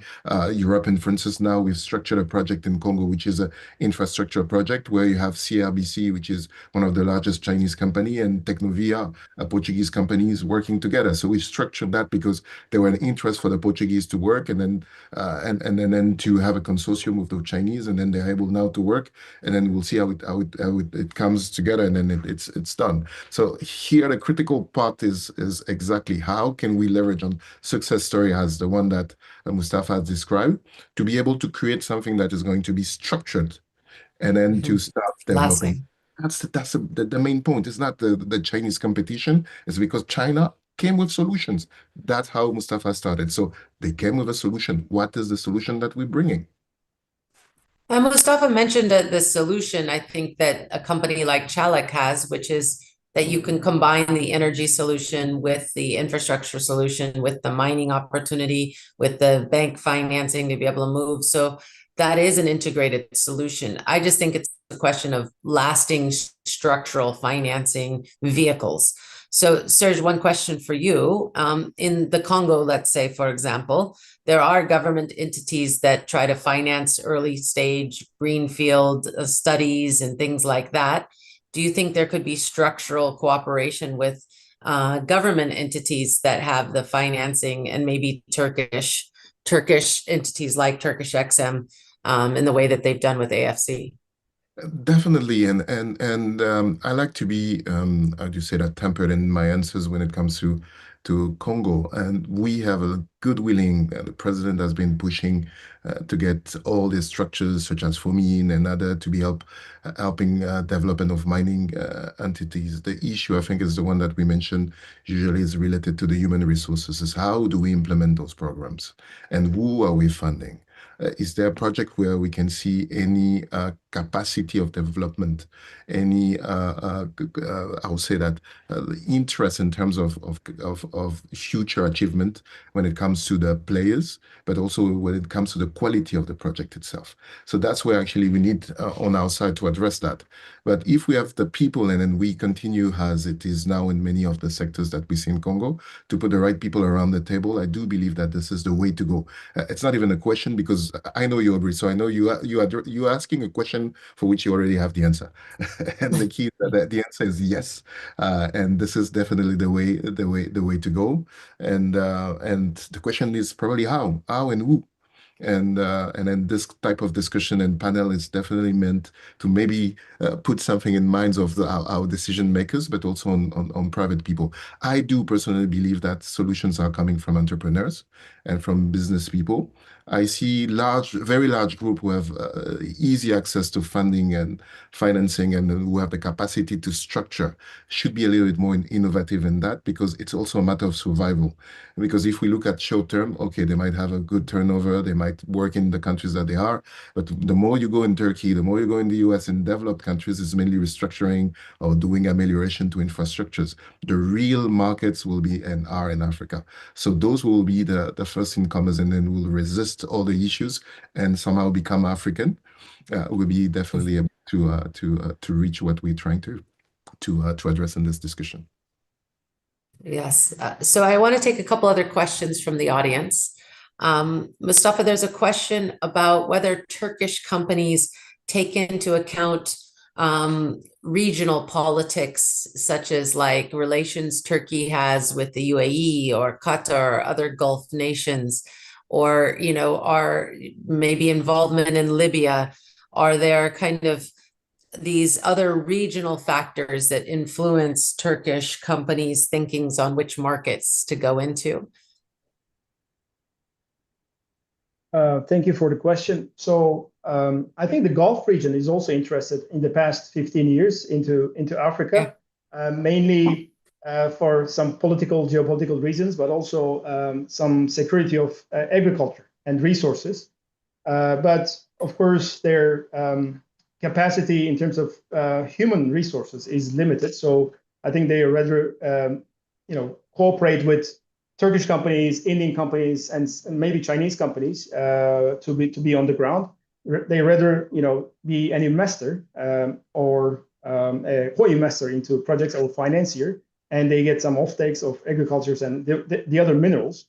European, for instance, now we've structured a project in Congo, which is an infrastructure project where you have CRBC, which is one of the largest Chinese company, and Tecnovia, a Portuguese company, is working together. So we structured that because there were an interest for the Portuguese to work, and then then to have a consortium with the Chinese, and then they're able now to work, and then we'll see how it comes together, and then it's done. So here the critical part is exactly how can we leverage on success story as the one that Mustafa has described to be able to create something that is going to be structured and then to start developing. Lasting. That's the main point. It's not the Chinese competition. It's because China came with solutions. That's how Mustafa started. So they came with a solution. What is the solution that we're bringing? And Mustafa mentioned the solution, I think, that a company like Chalik has, which is that you can combine the energy solution with the infrastructure solution, with the mining opportunity, with the bank financing to be able to move. So that is an integrated solution. I just think it's a question of lasting structural financing vehicles. So, Serge, one question for you. In the Congo, let's say, for example, there are government entities that try to finance early stage greenfield studies and things like that. Do you think there could be structural cooperation with government entities that have the financing, and maybe Turkish entities like Turkish XM in the way that they've done with AFC? Definitely, and I like to be, how do you say that, tempered in my answers when it comes to Congo. And we have a good willing, the president has been pushing to get all these structures such as FOMIN and other to be helping development of mining entities. The issue, I think, is the one that we mentioned usually is related to the human resources, is how do we implement those programs and who are we funding? Is there a project where we can see any capacity of development, any, I would say that, interest in terms of future achievement when it comes to the players, but also when it comes to the quality of the project itself. So that's where actually we need on our side to address that. But if we have the people and then we continue as it is now in many of the sectors that we see in Congo, to put the right people around the table, I do believe that this is the way to go. It's not even a question because I know you, Aubrey, so I know you're asking a question for which you already have the answer. And the key, the answer is yes. And this is definitely the way to go. And the question is probably how and who. And then this type of discussion and panel is definitely meant to maybe put something in minds of our decision makers, but also on private people. I do personally believe that solutions are coming from entrepreneurs and from business people. I see very large group who have easy access to funding and financing and who have the capacity to structure should be a little bit more innovative in that, because it's also a matter of survival. Because if we look at short term, okay, they might have a good turnover, they might work in the countries that they are, but the more you go in Turkey, the more you go in the US, in developed countries, is mainly restructuring or doing amelioration to infrastructures. The real markets will be and are in Africa. So those will be the first incomers, and then will resist all the issues and somehow become African. Will be definitely able to reach what we're trying to address in this discussion. Yes. So I want to take a couple other questions from the audience. Mustafa, there's a question about whether Turkish companies take into account regional politics, such as like relations Turkey has with the UAE or Qatar or other Gulf nations, or, are maybe involvement in Libya. Are there kind of these other regional factors that influence Turkish companies' thinkings on which markets to go into? Thank you for the question. So I think the Gulf region is also interested in the past 15 years into Africa. mainly for some geopolitical reasons, but also some security of agriculture and resources. But of course, their capacity in terms of human resources is limited. So I think they rather, cooperate with Turkish companies, Indian companies, and maybe Chinese companies to be on the ground. They rather, be an investor or a co-investor into projects or financier, and they get some offtakes of agricultures and the other minerals.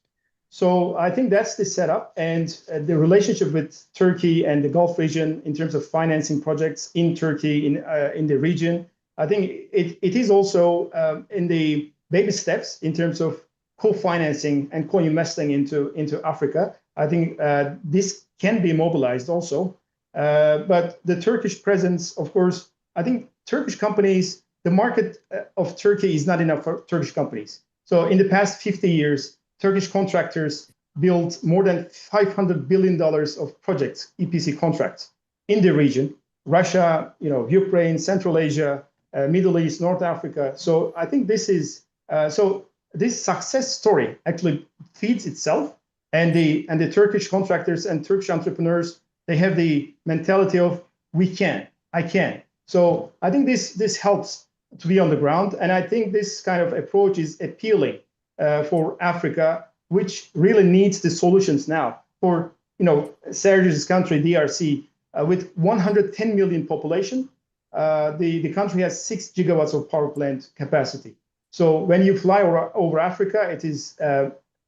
So I think that's the setup, and the relationship with Turkey and the Gulf region in terms of financing projects in Turkey in the region. I think it is also in the baby steps in terms of co-financing and co-investing into Africa. I think this can be mobilized also, but the Turkish presence, of course, I think Turkish companies, the market of Turkey is not enough for Turkish companies. So in the past 50 years, Turkish contractors built more than $500 billion of projects, EPC contracts in the region, Russia, Ukraine, Central Asia, Middle East, North Africa. So I think this is, this success story actually feeds itself, and the Turkish contractors and Turkish entrepreneurs, they have the mentality of we can, I can. So I think this helps to be on the ground, and I think this kind of approach is appealing for Africa, which really needs the solutions now. For Serge's country, DRC, with 110 million population, the country has 6 gigawatts of power plant capacity. So when you fly over Africa, it is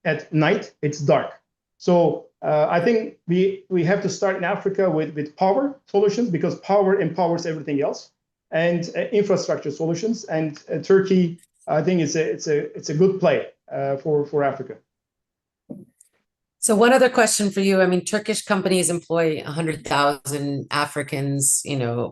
at night, it's dark. So I think we have to start in Africa with power solutions, because power empowers everything else, and infrastructure solutions. And Turkey, I think it's a good play for Africa. So one other question for you. I mean, Turkish companies employ 100,000 Africans,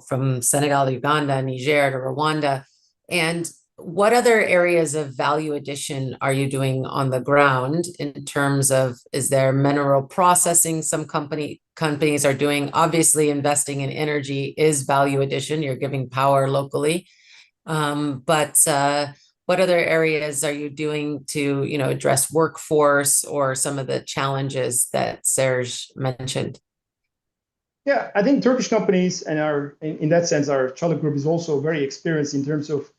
from Senegal to Uganda, Niger to Rwanda. And what other areas of value addition are you doing on the ground in terms of, is there mineral processing some companies are doing? Obviously, investing in energy is value addition. You're giving power locally. But what other areas are you doing to, address workforce or some of the challenges that Serge mentioned? Yeah, I think Turkish companies and in that sense, our Çalık Group is also very experienced in terms of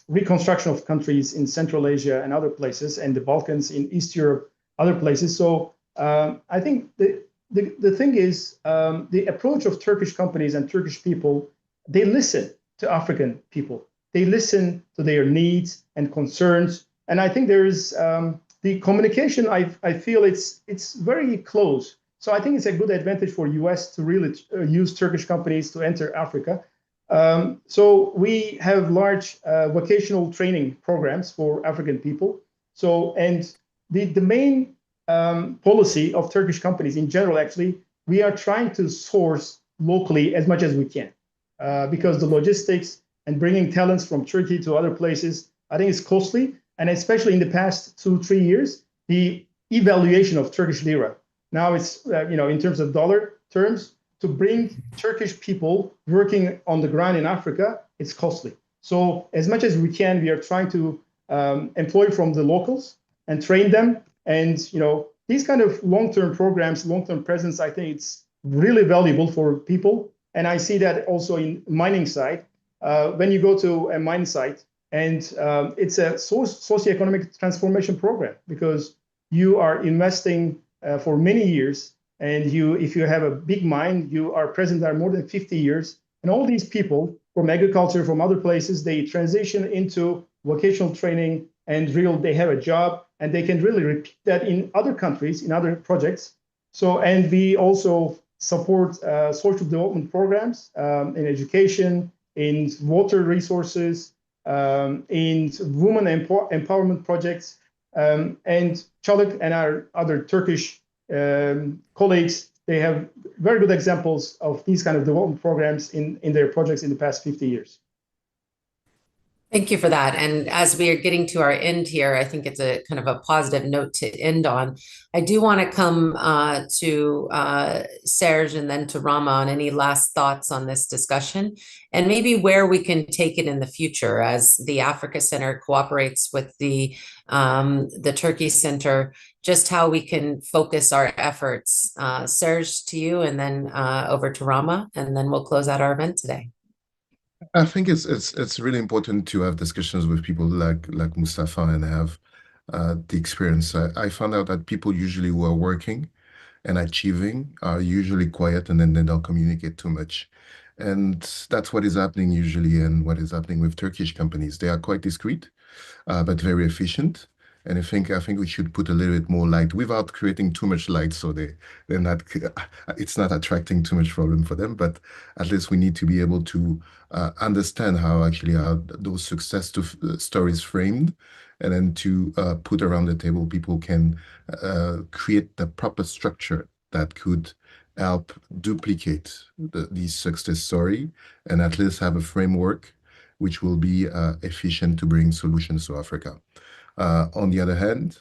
reconstruction of countries in Central Asia and other places, and the Balkans, in East Europe, other places. So I think the thing is, the approach of Turkish companies and Turkish people, they listen to African people. They listen to their needs and concerns. And I think there is the communication, I feel it's very close. So I think it's a good advantage for US to really use Turkish companies to enter Africa. So we have large vocational training programs for African people. So, and the main policy of Turkish companies in general, actually, we are trying to source locally as much as we can, because the logistics and bringing talents from Turkey to other places, I think it's costly. And especially in the past 2-3 years, the evaluation of Turkish lira, now it's, in terms of dollar terms, to bring Turkish people working on the ground in Africa, it's costly. So as much as we can, we are trying to employ from the locals and train them. And, these kind of long-term programs, long-term presence, I think it's really valuable for people. And I see that also in mining side. When you go to a mine site, and it's a socioeconomic transformation program, because you are investing for many years, and if you have a big mine, you are present there more than 50 years. And all these people from agriculture, from other places, they transition into vocational training, and they have a job, and they can really repeat that in other countries, in other projects. So, and we also support social development programs in education, in water resources, in women empowerment projects, and Çalık and our other Turkish colleagues, they have very good examples of these kind of development programs in their projects in the past 50 years. Thank you for that. And as we are getting to our end here, I think it's a kind of a positive note to end on. I do want to come to Serge and then to Rama on any last thoughts on this discussion and maybe where we can take it in the future as the Africa Center cooperates with the Turkey Center, just how we can focus our efforts. Serge, to you, and then over to Rama, and then we'll close out our event today. I think it's really important to have discussions with people like Mustafa and have the experience. I found out that people usually who are working and achieving are usually quiet and then they don't communicate too much. And that's what is happening usually and what is happening with Turkish companies. They are quite discreet, but very efficient. And I think we should put a little bit more light without creating too much light, so they're not it's not attracting too much problem for them. But at least we need to be able to understand how actually are those success stories framed, and then to put around the table people can create the proper structure that could help duplicate these success story and at least have a framework which will be efficient to bring solutions to Africa. On the other hand,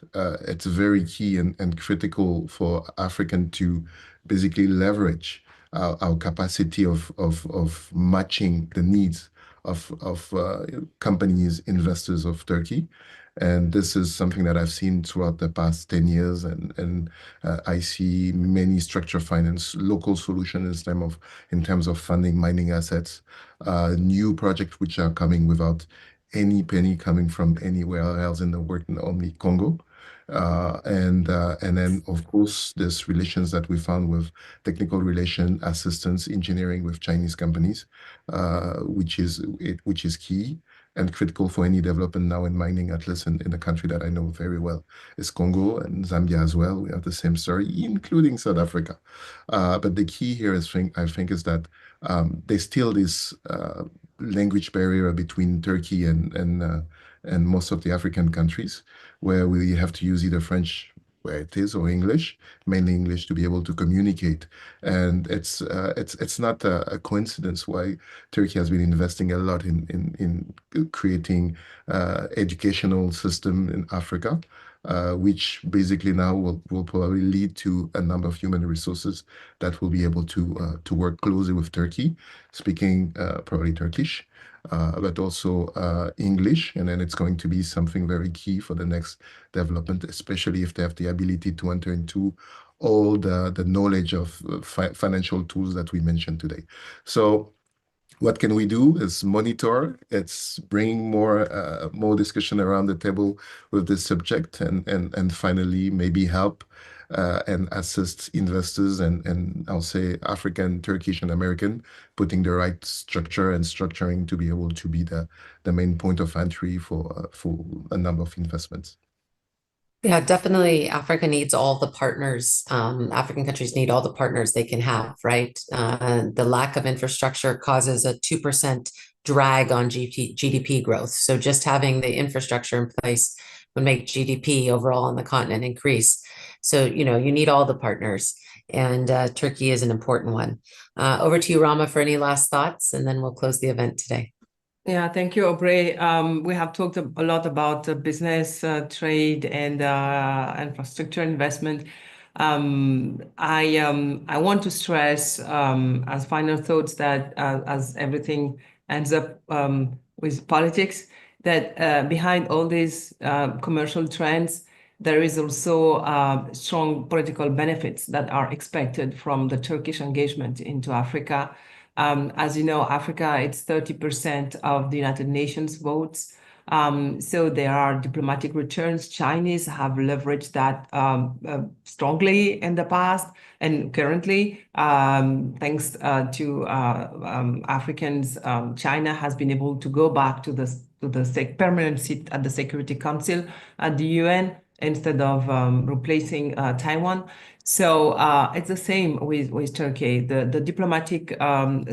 it's very key and critical for African to basically leverage our capacity of matching the needs of companies, investors of Turkey. And this is something that I've seen throughout the past 10 years. And I see many structured finance, local solutions in terms of funding mining assets, new projects which are coming without any penny coming from anywhere else in the world, only Congo. And then, of course, there's relations that we found with technical relation assistance engineering with Chinese companies, which is key and critical for any development now in mining, at least in the country that I know very well, is Congo and Zambia as well. We have the same story, including South Africa. But the key here I think, is that there's still this language barrier between Turkey and most of the African countries, where we have to use either French, where it is, or English, mainly English, to be able to communicate. And it's not a coincidence why Turkey has been investing a lot in creating educational system in Africa, which basically now will probably lead to a number of human resources that will be able to work closely with Turkey, speaking probably Turkish, but also English. And then it's going to be something very key for the next development, especially if they have the ability to enter into all the knowledge of financial tools that we mentioned today. So what can we do is monitor. It's bring more discussion around the table with this subject, and finally maybe help and assist investors and I'll say African, Turkish, and American, putting the right structure and structuring to be able to be the main point of entry for a number of investments. Yeah, definitely. Africa needs all the partners. African countries need all the partners they can have, right? The lack of infrastructure causes a 2% drag on GDP growth. So just having the infrastructure in place would make GDP overall on the continent increase. So, you need all the partners, and Turkey is an important one. Over to you, Rama, for any last thoughts, and then we'll close the event today. Yeah, thank you, Aubrey. We have talked a lot about business, trade, and infrastructure investment. I want to stress as final thoughts that as everything ends up with politics, that behind all these commercial trends, there is also strong political benefits that are expected from the Turkish engagement into Africa. As you know, Africa, it's 30% of the United Nations votes. So there are diplomatic returns. Chinese have leveraged that strongly in the past, and currently, thanks to Africans, China has been able to go back to the permanent seat at the Security Council at the UN instead of replacing Taiwan. So it's the same with Turkey. The diplomatic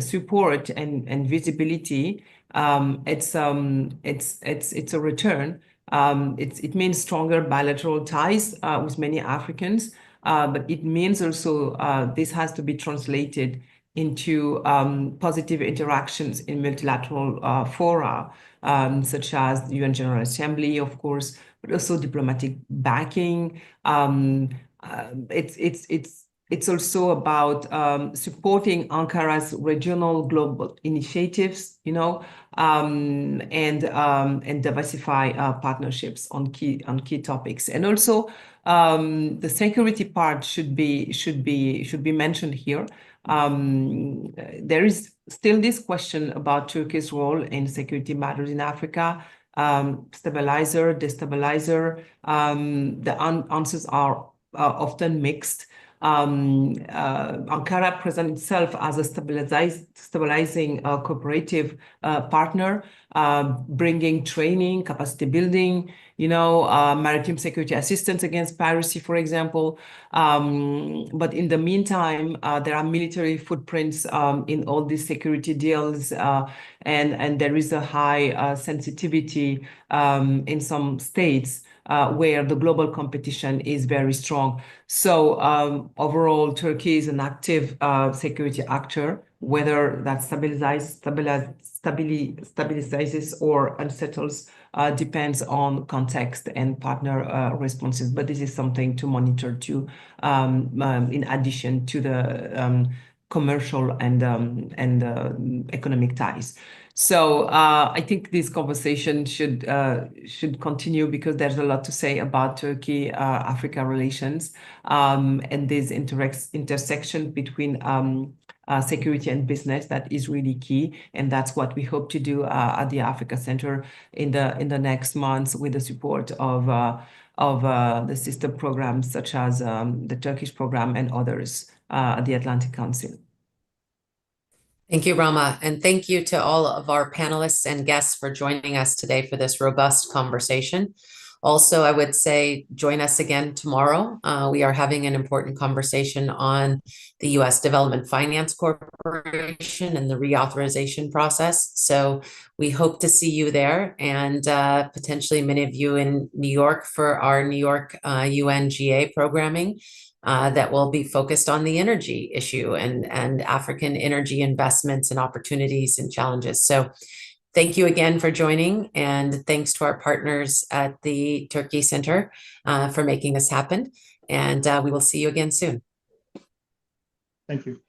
support and visibility, it's a return. It means stronger bilateral ties with many Africans, but it means also this has to be translated into positive interactions in multilateral fora. such as the UN General Assembly, of course, but also diplomatic backing. It's also about supporting Ankara's regional global initiatives, and diversify partnerships on key topics. And also, the security part should be mentioned here. There is still this question about Turkey's role in security matters in Africa. Stabilizer, destabilizer. The answers are often mixed. Ankara presents itself as a stabilizing cooperative partner, bringing training, capacity building, maritime security assistance against piracy, for example. But in the meantime, there are military footprints in all these security deals, and there is a high sensitivity in some states where the global competition is very strong. So overall, Turkey is an active security actor, whether that stabilizes or unsettles depends on context and partner responses. But this is something to monitor too, in addition to the commercial and economic ties. So I think this conversation should continue, because there's a lot to say about Turkey-Africa relations, and this intersection between security and business that is really key, and that's what we hope to do at the Africa Center in the next months, with the support of the sister programs such as the Turkish program and others at the Atlantic Council. Thank you, Rama, and thank you to all of our panelists and guests for joining us today for this robust conversation. Also, I would say join us again tomorrow. We are having an important conversation on the U.S. Development Finance Corporation and the reauthorization process. So we hope to see you there, and potentially many of you in New York for our New York UNGA programming. That will be focused on the energy issue and African energy investments and opportunities and challenges. So thank you again for joining, and thanks to our partners at the Turkey Center for making this happen. And we will see you again soon. Thank you.